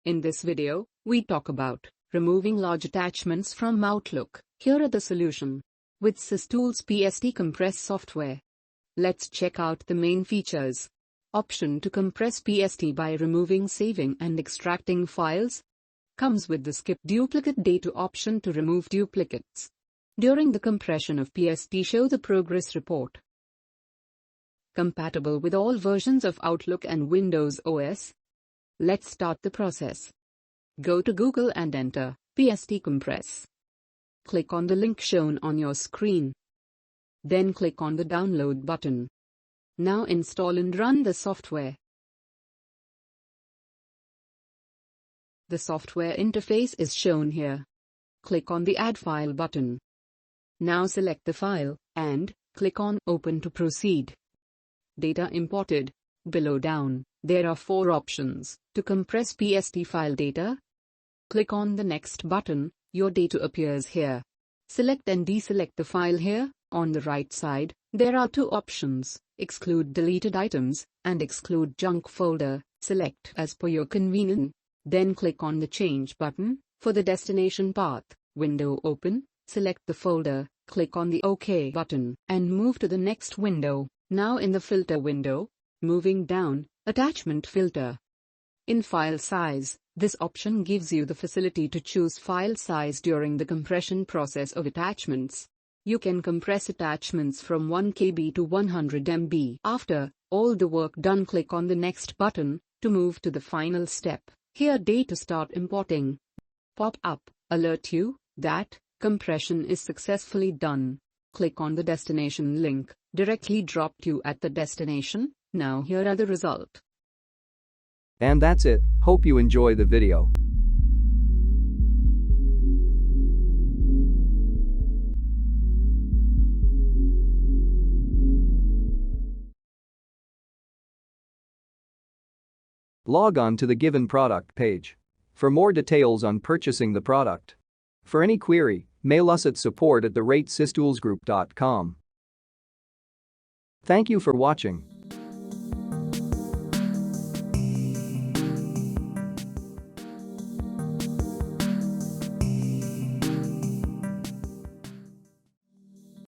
In this video, we talk about removing large attachments from Outlook. Here are the solution. With SysTools PST Compress software. Let's check out the main features. Option to compress PST by removing, saving and extracting files. Comes with the skip duplicate data option to remove duplicates. During the compression of PST, show the progress report. Compatible with all versions of Outlook and Windows OS. Let's start the process. Go to Google and enter PST Compress. Click on the link shown on your screen. Then click on the download button. Now install and run the software. The software interface is shown here. Click on the Add File button. Now select the file, and click on Open to proceed. Data imported. Below down, there are 4 options. To compress PST file data, click on the Next button. Your data appears here. Select and deselect the file here. On the right side, there are 2 options, exclude deleted items, and exclude junk folder. Select as per your convenience. Then click on the Change button. For the destination path window open, select the folder, click on the OK button, and move to the next window. Now in the filter window, moving down, attachment filter. In file size, this option gives you the facility to choose file size during the compression process of attachments. You can compress attachments from 1 KB to 100 MB. After all the work done, click on the Next button to move to the final step. Here data start importing. Pop-up alert you that compression is successfully done. Click on the destination link, directly dropped you at the destination. Now here are the result. And that's it. Hope you enjoy the video. Log on to the given product page for more details on purchasing the product. For any query, mail us at support@systoolsgroup.com. Thank you for watching.